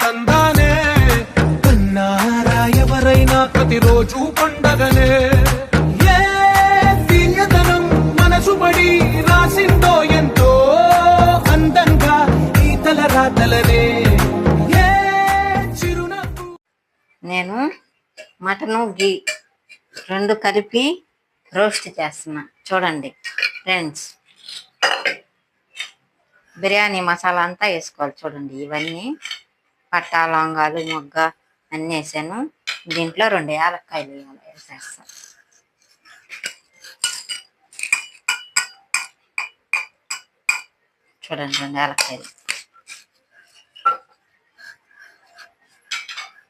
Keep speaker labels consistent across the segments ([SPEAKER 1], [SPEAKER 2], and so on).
[SPEAKER 1] దందానే కన్నారా ఎవరైనా ప్రతిరోజు పండగనే ఏ తీయదనం మనసుబడి రాసిందో ఎంతో అందంగా ఈ తల రాతలనే
[SPEAKER 2] నేను మటను గీ రెండు కలిపి రోస్ట్ చేస్తున్నా చూడండి ఫ్రెండ్స్. బిర్యానీ మసాలా అంతా వేసుకోవాలి చూడండి. ఇవన్నీ పట్టా లవంగాలు మొగ్గ అన్నీ వేసాను. దీంట్లో 2 యాలక్కాయలు వేసేస్తాను. చూడండి 2 యాలక్కాయలు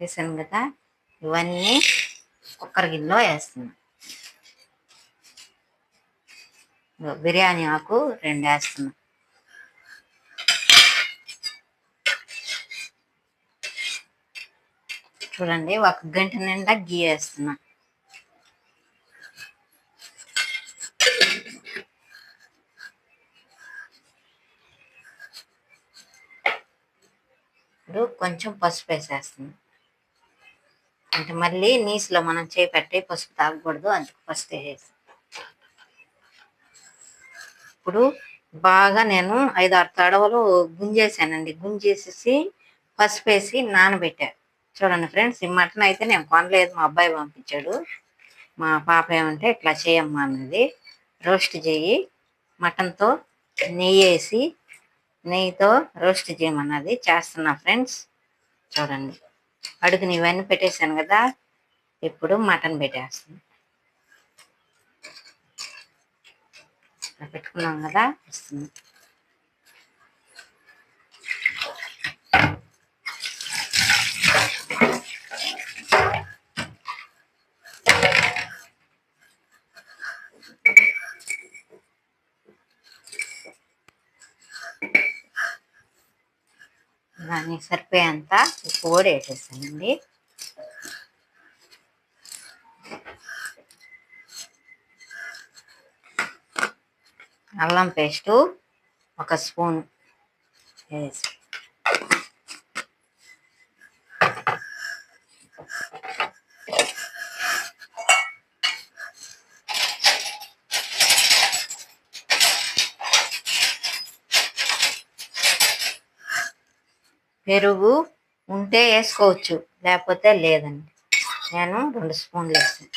[SPEAKER 2] వేసాను కదా. ఇవన్నీ కుక్కర్ గిన్నెలో వేస్తున్నాను. బిర్యానీ ఆకు 2 వేస్తున్నాను. చూడండి 1 గంట నిండా గీ వేస్తున్నా. ఇప్పుడు కొంచెం పసుపు వేసేస్తున్నాం. అంటే మళ్ళీ నీసులో మనం చేపెట్టి పసుపు తాగకూడదు, అందుకు పసుపు వేసేసి ఇప్పుడు బాగా నేను 5-6 తడవలు గుంజేసానండి. గుంజేసేసి పసుపు వేసి నానబెట్టా. చూడండి ఫ్రెండ్స్, ఈ మటన్ అయితే నేను కొనలేదు, మా అబ్బాయి పంపించాడు. మా పాప ఏమంటే ఇట్లా చేయమ్మా అన్నది. రోస్ట్ చెయ్యి, మటన్తో నెయ్యి వేసి నెయ్యితో రోస్ట్ చేయమన్నది. చేస్తున్నా ఫ్రెండ్స్. చూడండి అడుగుని ఇవన్నీ పెట్టేశాను కదా. ఇప్పుడు మటన్ పెట్టేస్తాను. పెట్టుకున్నాం కదా, వస్తుంది. దానికి సరిపోయేంత ఉప్పు కూడా వేసేసానండి. అల్లం పేస్టు 1 స్పూన్ వేసి పెరుగు ఉంటే వేసుకోవచ్చు, లేకపోతే లేదండి. నేను 2 స్పూన్లు వేసాను.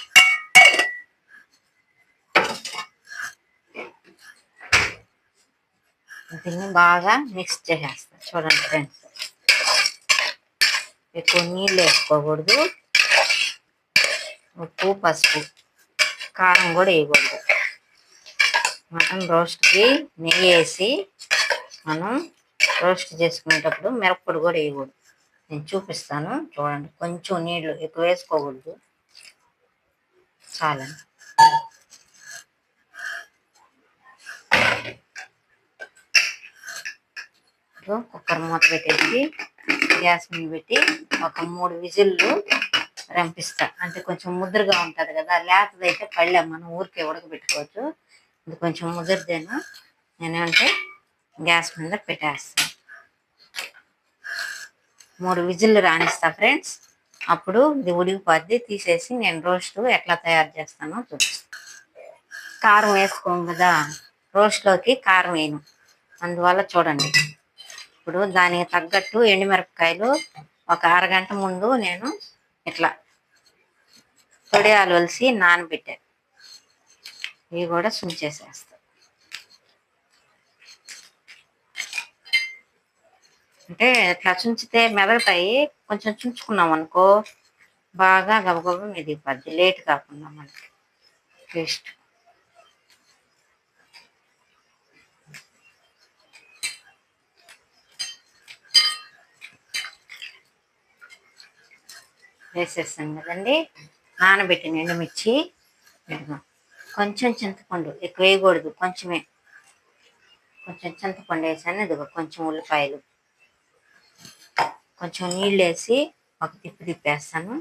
[SPEAKER 2] దీన్ని బాగా మిక్స్ చేసేస్తాను. చూడండి ఫ్రెండ్స్, ఎక్కువ నీళ్ళు వేసుకోకూడదు. ఉప్పు పసుపు కారం కూడా వేయకూడదు. మటన్ రోస్ట్కి నెయ్యి వేసి మనం రోస్ట్ చేసుకునేటప్పుడు మిరప్పొడి కూడా వేయకూడదు. నేను చూపిస్తాను చూడండి. కొంచెం నీళ్ళు ఎక్కువ వేసుకోకూడదు, చాలండి. కుక్కర్ మూత పెట్టేసి గ్యాస్ మీద పెట్టి ఒక 3 విజిల్లు రంపిస్తా. అంటే కొంచెం ముద్రగా ఉంటుంది కదా, లేతదైతే పళ్ళెం మనం ఊరికే ఉడకబెట్టుకోవచ్చు. ఇది కొంచెం ముద్రదేనా, నేనేమంటే గ్యాస్ మీద పెట్టేస్తాను. 3 విజిల్లు రానిస్తా ఫ్రెండ్స్. అప్పుడు ఇది ఉడికిపోద్ది. తీసేసి నేను రోస్ట్ ఎట్లా తయారు చేస్తానో చూపిస్తాను. కారం వేసుకోం కదా, రోస్ట్లోకి కారం వేయను, అందువల్ల చూడండి. ఇప్పుడు దానికి తగ్గట్టు ఎండుమిరపకాయలు ఒక అరగంట ముందు నేను ఇట్లా తొడియాలు వలిసి నానబెట్టాను. ఇవి కూడా సుంచేసేస్తాను. అంటే ఇట్లా చుంచితే మెదగుతాయి. కొంచెం చుంచుకున్నాం అనుకో బాగా గబగబ మెదిగిపోద్ది, లేట్ కాకుండా మనకి టేస్ట్. వేసేస్తాను కదండి. నానబెట్టిన ఎండుమిర్చి, కొంచెం చింతపండు, ఎక్కువ వేయకూడదు, కొంచెమే. కొంచెం చింతపండు వేసాను. ఇదిగో కొంచెం ఉల్లిపాయలు, కొంచెం నీళ్ళు వేసి ఒక తిప్పేస్తాను.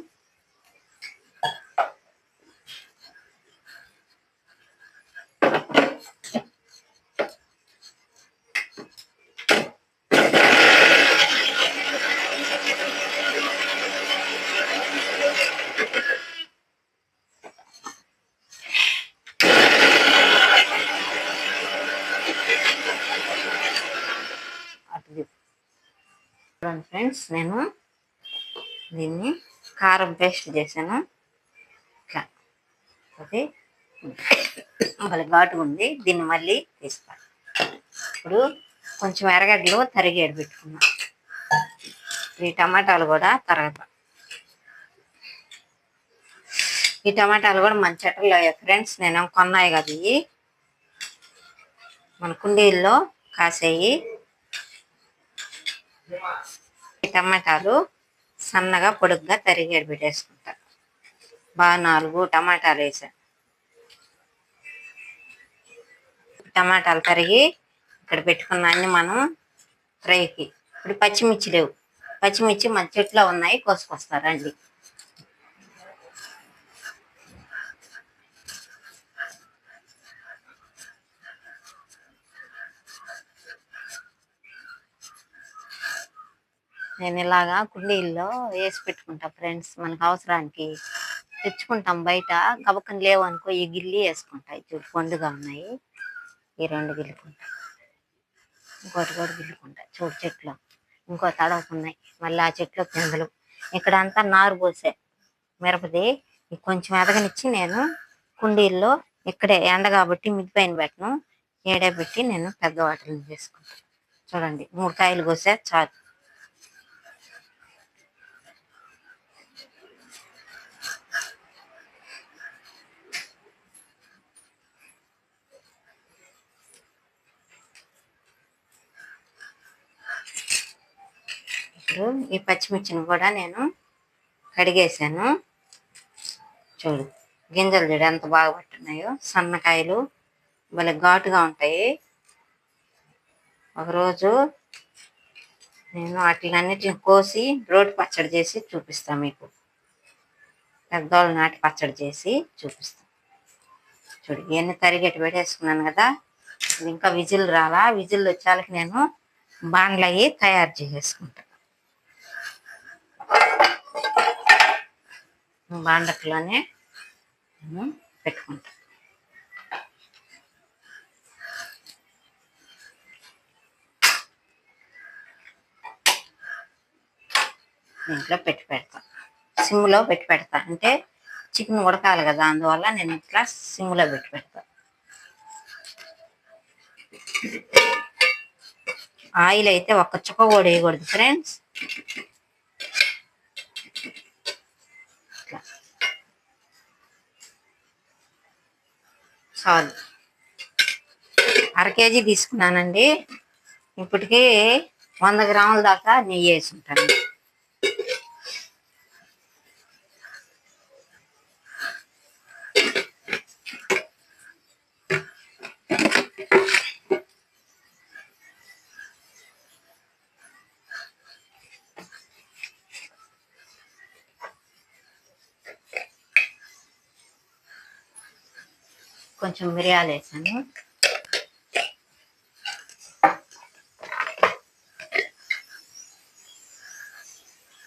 [SPEAKER 2] చూడండి ఫ్రెండ్స్, నేను దీన్ని కారం పేస్ట్ చేశాను. ఇట్లా అది మళ్ళీ ఘాటుగా ఉంది. దీన్ని మళ్ళీ తీస్తాను. ఇప్పుడు కొంచెం ఎర్రగడ్డలు తరిగి పెట్టుకున్నాను. ఈ టమాటాలు కూడా తరగతా. ఈ టమాటాలు కూడా మన చెట్టలో ఫ్రెండ్స్, నేను కొన్నాయి కదా, ఇవి మన కుండీల్లో కాసేయి. ఈ టమాటాలు సన్నగా పొడుగ్గా తరిగి పెట్టేసుకుంటా. బాగా 4 టమాటాలు వేసాను. టమాటాలు తరిగి ఇక్కడ పెట్టుకున్న అన్ని మనం ఫ్రైకి. ఇప్పుడు పచ్చిమిర్చి లేవు. పచ్చిమిర్చి మన చెట్లో ఉన్నాయి, కోసుకొస్తారండి. నేను ఇలాగా కుండీల్లో వేసి పెట్టుకుంటా ఫ్రెండ్స్. మనకు అవసరానికి తెచ్చుకుంటాం బయట. గబక్కని లేవు అనుకో, ఈ గిల్లి వేసుకుంటాయి. చూడు పండుగ ఉన్నాయి. ఈ 2 గిల్లుకుంటా, ఇంకోటి కూడా గిల్లుకుంటా. చూడు చెట్లు ఇంకో తడవకున్నాయి. మళ్ళీ ఆ చెట్లు పిందలు. ఇక్కడ అంతా నారు పోసే మిరపది. కొంచెం ఎదగనిచ్చి నేను కుండీల్లో ఇక్కడే ఎండ కాబట్టి మిద్ది పైన పెట్టను, ఏడే పెట్టి నేను పెద్ద వాటర్ని చేసుకుంటాను. చూడండి 3 కాయలు కోసే చాలు. ఇప్పుడు ఈ పచ్చిమిర్చిని కూడా నేను కడిగేసాను. చూడు గింజలు చూడు ఎంత బాగా పట్టున్నాయో. సన్నకాయలు భలే ఘాటుగా ఉంటాయి. ఒకరోజు నేను వాటిలన్నిటిని కోసి రోటి పచ్చడి చేసి చూపిస్తాను మీకు. పెద్దోళ్ళు నాటి పచ్చడి చేసి చూపిస్తాను. చూడు ఇవన్నీ తరిగేటి పెట్టేసుకున్నాను కదా. ఇది ఇంకా విజిల్ రాలా. విజిల్ వచ్చేళ్ళకి నేను బాండ్లు అవి తయారు చేసేసుకుంటాను. బాండకులోనే నేను పెట్టుకుంటాను. దీంట్లో పెడతా. సిమ్లో పెడతా. అంటే చికెన్ ఉడకాలి కదా, అందువల్ల నేను ఇట్లా సిమ్లో పెడతా. ఆయిల్ అయితే ఒక్క చుక్క కూడా వేయకూడదు ఫ్రెండ్స్. చాలు. 1/2 కేజీ తీసుకున్నానండి. ఇప్పటికీ 100 గ్రాముల దాకా నెయ్యి వేసి ఉంటాను. కొంచెం మిరియాలు వేసాను.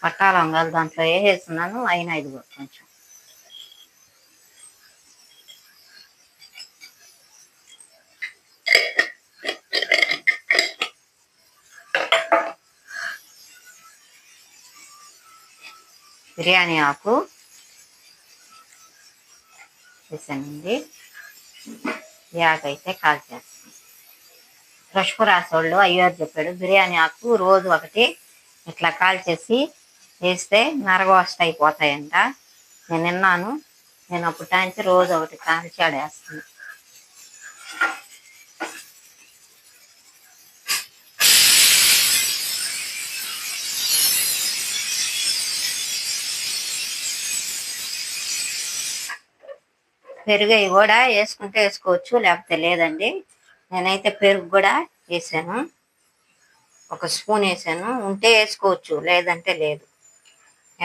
[SPEAKER 2] పట్టా లవంగాలు దాంట్లో వేసేస్తున్నాను. అయినా ఇదిగో కొంచెం బిర్యానీ ఆకు వేసానండి. ఈ ఆకు అయితే కాల్చేస్తాను. పసుపు రాసోళ్ళు అయ్యారు చెప్పాడు, బిర్యానీ ఆకు రోజు ఒకటి ఇట్లా కాల్చేసి వేస్తే నరగోష్ట అయిపోతాయంట. నేను విన్నాను. నేను అప్పుడు నుంచి రోజు ఒకటి కాల్చి ఆడేస్తాను. పెరుగు కూడా వేసుకుంటే వేసుకోవచ్చు, లేకపోతే లేదండి. నేనైతే పెరుగు కూడా వేసాను. 1 స్పూన్ వేసాను. ఉంటే వేసుకోవచ్చు, లేదంటే లేదు.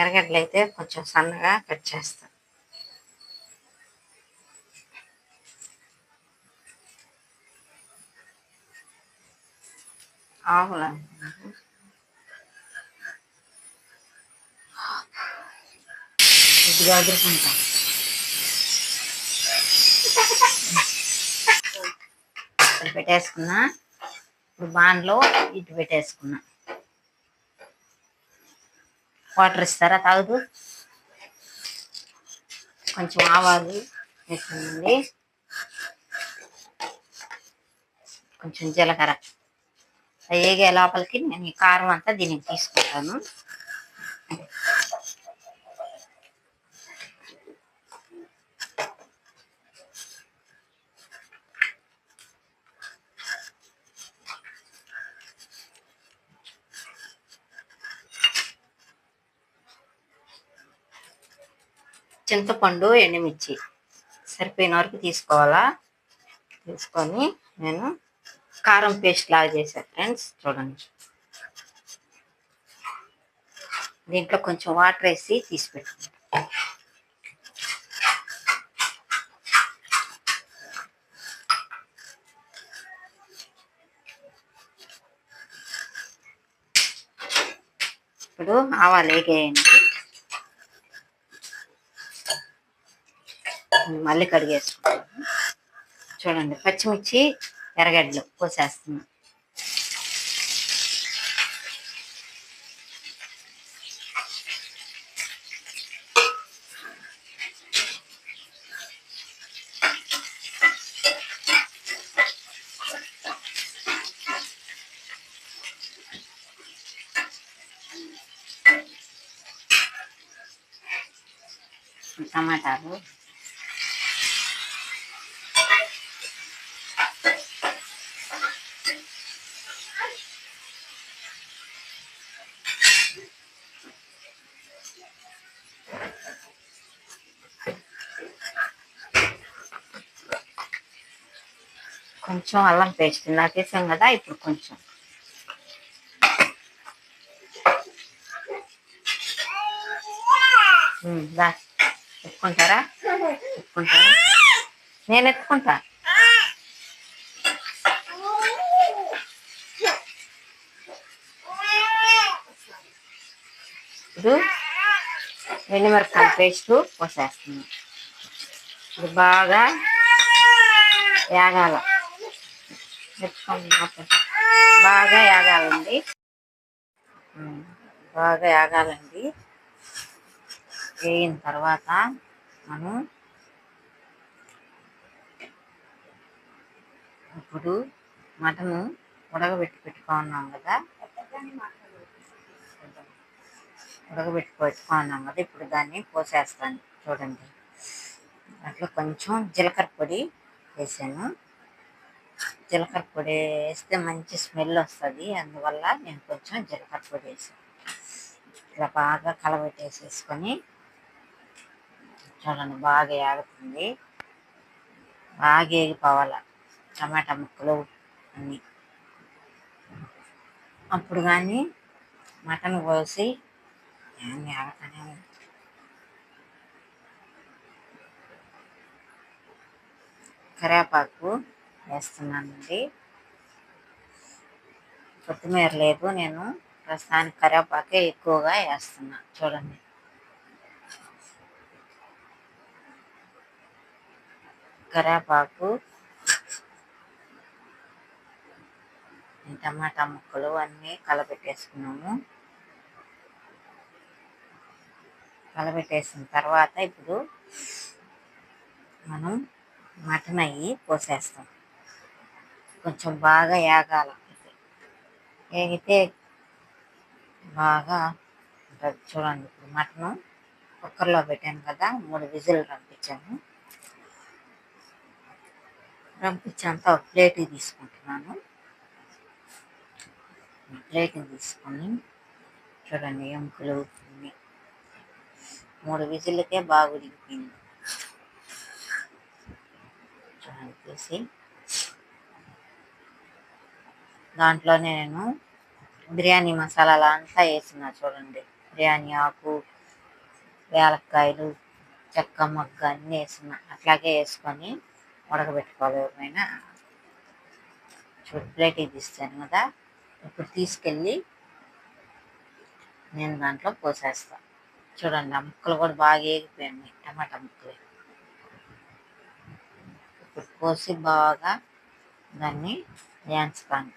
[SPEAKER 2] ఎర్రగడ్డలు అయితే కొంచెం సన్నగా కట్ చేస్తాను. ఆవుల ఇది అదురుకుంటాను. పెట్టేసుకున్నా. ఇప్పుడు బాండ్లో ఇటు పెట్టేసుకున్నా. వాటర్ ఇస్తారా తాగుదు. కొంచెం ఆవాలు వేసానండి, కొంచెం జీలకర్ర. వేగే లోపలికి నేను ఈ కారం అంతా దీనికి తీసుకుంటాను. చింతపండు, ఎండుమిర్చి సరిపోయిన వరకు తీసుకోవాలా. తీసుకొని నేను కారం పేస్ట్ లాగా చేశాను ఫ్రెండ్స్. చూడండి, దీంట్లో కొంచెం వాటర్ వేసి తీసి పెట్టుకుంటాను. ఇప్పుడు ఆవాలు వేగేయండి, మళ్ళీ కడిగేసుకుంటాను. చూడండి, పచ్చిమిర్చి, ఎర్రగడ్డలు కోసేస్తున్నాను. టమాటాలు, కొంచెం అల్లం పేస్ట్ ఇందాక వేసాం కదా, ఇప్పుడు కొంచెం ఎత్తుకుంటారా, ఎత్తుకుంటారా, నేను ఎత్తుకుంటా. ఇప్పుడు ఎండుమిరపకాయ పేస్ట్ పోసేస్తున్నాం. ఇది బాగా యాగాల, బాగా యాగాలండి, బాగా యాగాలండి. వేగిన తర్వాత మనం ఇప్పుడు మటను ఉడకబెట్టి పెట్టుకున్నాం కదా, ఇప్పుడు దాన్ని పోసేస్తాను. చూడండి, దాంట్లో కొంచెం జీలకర్ర పొడి వేసాను. జీలకర్ర పొడి వేస్తే మంచి స్మెల్ వస్తుంది, అందువల్ల నేను కొంచెం జీలకర్ర పొడి వేసాను. ఇలా బాగా కలబెట్టేసేసుకొని చూడండి, బాగా ఏగుతుంది, బాగా ఏగిపోవాలి టమాటా ముక్కలు అన్నీ. అప్పుడు కానీ మటన్ కోసి ఏగతానే కరివేపాకు వేస్తున్నానండి. కొత్తిమీర లేదు, నేను ప్రస్తుతానికి కరివేపాకే ఎక్కువగా వేస్తున్నా. చూడండి, కరివేపాకు, టమాటా ముక్కలు అన్నీ కలబెట్టేసుకున్నాము. కలబెట్టేసిన తర్వాత ఇప్పుడు మనం మటన్ అయ్యి పోసేస్తాం. కొంచెం బాగా ఏగాల, ఏగితే బాగా ఉంటుంది. చూడండి, ఇప్పుడు మటను కుక్కర్లో పెట్టాను కదా, 3 విజిల్ రంపించేంత ఒక ప్లేట్కి తీసుకుంటున్నాను. ప్లేట్ని తీసుకొని చూడండి, ఎముకలు 3 విజిల్లకే బాగా ఉడికిపోయింది. చూడండి, తీసి దాంట్లోనే నేను బిర్యానీ మసాలాలు అంతా వేసిన. చూడండి, బిర్యానీ ఆకు, యాలక్కాయలు, చెక్క మొగ్గ అన్నీ వేసిన. అట్లాగే వేసుకొని ఉడకబెట్టుకోవాలి. ఎవరైనా ప్లేట్కి తీస్తాను కదా, ఇప్పుడు తీసుకెళ్ళి నేను దాంట్లో పోసేస్తాను. చూడండి, ఆ ముక్కలు కూడా బాగా ఏగిపోయాయి, టమాటా ముక్కలు. ఇప్పుడు పోసి బాగా దాన్ని వేయించుతాను.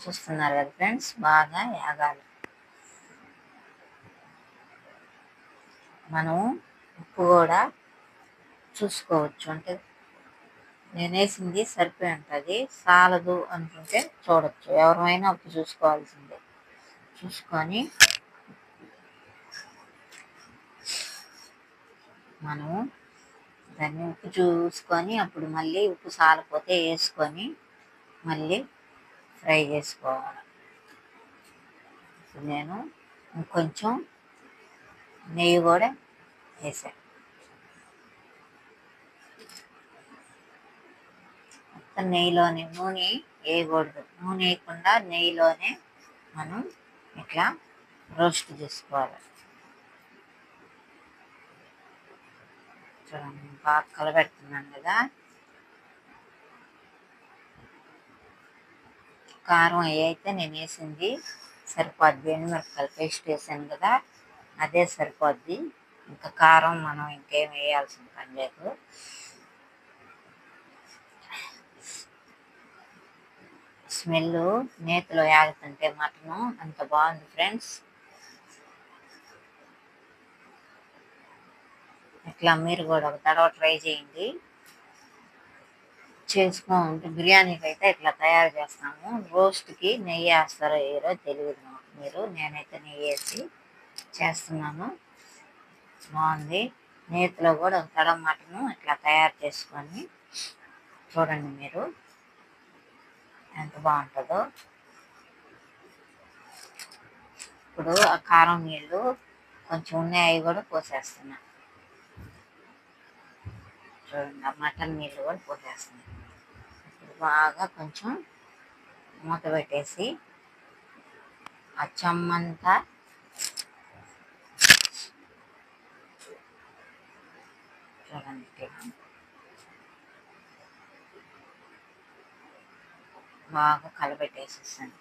[SPEAKER 2] చూస్తున్నారు కదా ఫ్రెండ్స్, బాగా యాగాలి. మనం ఉప్పు కూడా చూసుకోవచ్చు, అంటే నేను వేసింది సరిపోయి ఉంటుంది, చాలదు అనుకుంటే చూడొచ్చు. ఎవరైనా ఉప్పు చూసుకోవాల్సిందే. చూసుకొని మనము దాన్ని ఉప్పు చూసుకొని అప్పుడు మళ్ళీ ఉప్పు సాలపోతే వేసుకొని మళ్ళీ ఫ్రై చేసుకోవాలి. నేను ఇంకొంచెం నెయ్యి కూడా వేసాను. మొత్తం నెయ్యిలోనే, నూనె వేయకూడదు. నూనె వేయకుండా నెయ్యిలోనే మనం ఇట్లా రోస్ట్ చేసుకోవాలి. చూడండి, బాగా కలబెడుతున్నాను కదా. కారం అయితే నేను వేసింది సరిపోద్ది, ఎండుమిరపకాయలు పేస్ట్ వేసాను కదా, అదే సరిపోద్ది. ఇంకా కారం మనం ఇంకేం వేయాల్సిన పని లేదు. స్మెల్ నేతిలో యాగుతుంటే మటను అంత బాగుంది ఫ్రెండ్స్. ఇట్లా మీరు కూడా ఒక తడవ ట్రై చేయండి. చేసుకోండి. బిర్యానీకి అయితే ఇట్లా తయారు చేస్తాము. రోస్ట్కి నెయ్యి వేస్తారో వేయరో తెలియదు మీరు, నేనైతే నెయ్యి వేసి చేస్తున్నాను. బాగుంది. నేతిలో కూడా ఒక తడవ మటను ఇట్లా తయారు చేసుకొని చూడండి మీరు ఎంత బాగుంటుందో. ఇప్పుడు ఆ కారం నీళ్ళు కొంచెం ఉన్నాయి, అవి కూడా పోసేస్తున్నా. చూడండి, ఆ మటన్ నీళ్ళు కూడా పోసేస్తున్నాను. ఇప్పుడు బాగా కొంచెం మూత పెట్టేసి ఆ చెమ్మంతా చూడండి బాగా కలబెట్టేసేసాను.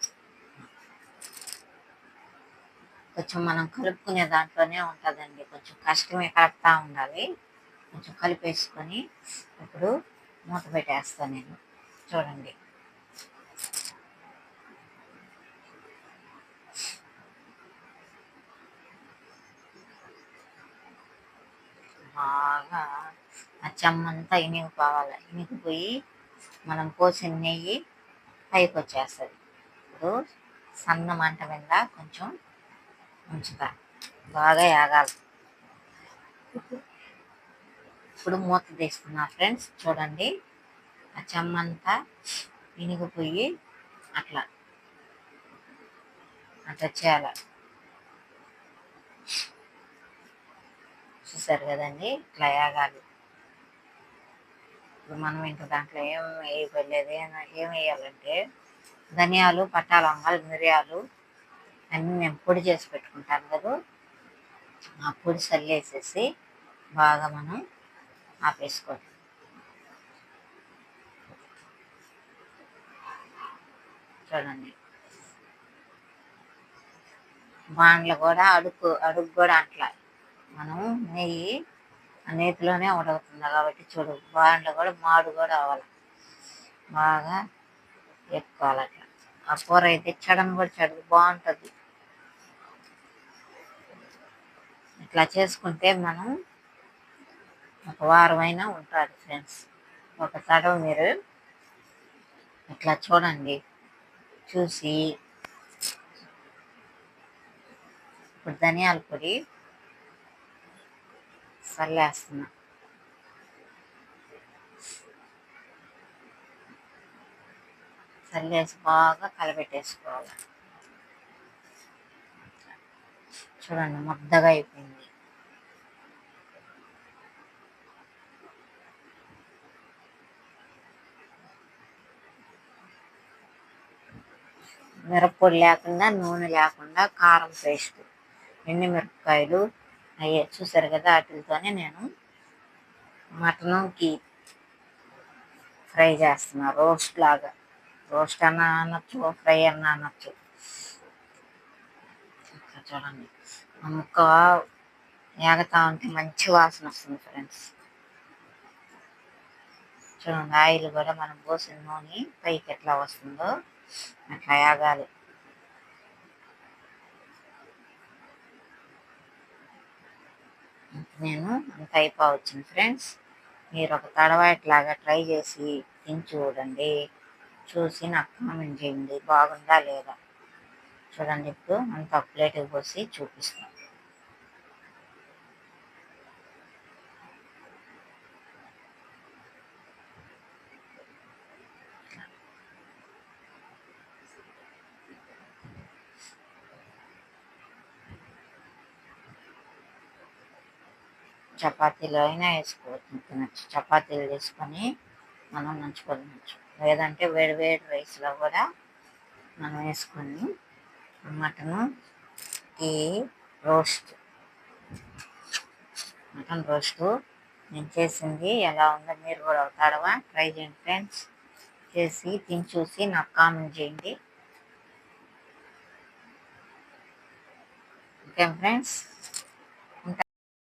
[SPEAKER 2] కొంచెం మనం కలుపుకునే దాంట్లోనే ఉంటుందండి, కొంచెం కష్టమే, కలుపుతూ ఉండాలి. కొంచెం కలిపేసుకొని ఇప్పుడు మూత పెట్టేస్తాను నేను. చూడండి, బాగా ఆ చెమ్మంతా ఇనిగిపోవాలి. ఇనిగిపోయి మనం పోసిన నెయ్యి పైకి వచ్చేస్తుంది. ఇప్పుడు సన్న మంట మీద కొంచెం ఉంచుతా, బాగా యాగాలి. ఇప్పుడు మూత తీస్తున్నా ఫ్రెండ్స్. చూడండి, ఆ చెమ్మంతా ఇనిగిపోయి అట్లా అట్లా చేయాలి. చూసారు కదండి, ఇట్లా యాగాలి. ఇప్పుడు మనం ఇంకా దాంట్లో ఏం వేయలేదు. ఏం వేయాలంటే ధనియాలు, పట్టా లవంగాలు, మిరియాలు అన్నీ నేను పొడి చేసి పెట్టుకుంటాను కదా, ఆ పొడి చల్లేసేసి బాగా మనం ఆపేసుకోవాలి. చూడండి, బాండ్లు కూడా అడుగు కూడా అట్లా మనం నెయ్యి ఆ నేతిలోనే ఉడుకుతుంది కాబట్టి చూడు, బాండ్లు కూడా మాడు కూడా అవ్వాలి, బాగా ఎక్కువాలి అట్లా. ఆ కూర అయితే చెడను కూడా చెడదు, బాగుంటుంది. ఇట్లా చేసుకుంటే మనం ఒక వారం అయినా ఉంటుంది ఫ్రెండ్స్. ఒక తడవ మీరు ఇట్లా చూడండి, చూసి ఇప్పుడు ధనియాల పొడి చల్లేస్తున్నా. చల్లేసి బాగా కలబెట్టేసుకోవాలి. చూడండి, ముద్దగా అయిపోయింది. మిరప్పొడి లేకుండా, నూనె లేకుండా కారం పేస్ట్, ఎండుమిరపకాయలు అయ్యే చూసారు కదా, వాటితోనే నేను మటన్కి ఫ్రై చేస్తున్నా. రోస్ట్ లాగా, రోస్ట్ అన్నా అనొచ్చు, ఫ్రై అన్నా అనొచ్చు. చూడండి, ఆ ముక్క ఏగతా ఉంటే మంచి వాసన వస్తుంది ఫ్రెండ్స్. చూడండి, ఆయిల్ కూడా మనం పోసిన నూనె పైకి ఎట్లా వస్తుందో అట్లా ఆగాలి. నేను అంత అయిపోవచ్చింది ఫ్రెండ్స్. మీరు ఒక తడవ ఇట్లాగా ట్రై చేసి తిని చూడండి. చూసి నాకు కామెంట్ చేయండి బాగుందా లేదా. చూడండి, ఇప్పుడు అంత ప్లేట్కి పోసి చూపిస్తాను. చపాతీలో అయినా వేసుకోవచ్చు, తినచ్చు. చపాతీలు తీసుకొని మనం నంచుకోవచ్చు, లేదంటే వేడి వేడి రైస్లో కూడా మనం వేసుకొని మటను ఈ మటన్ రోస్టు నేను చేసింది ఎలా ఉందో మీరు కూడా అవుతాడవా ట్రై చేయండి ఫ్రెండ్స్. చేసి తిని చూసి నాకు కామెంట్ చేయండి. Okay friends.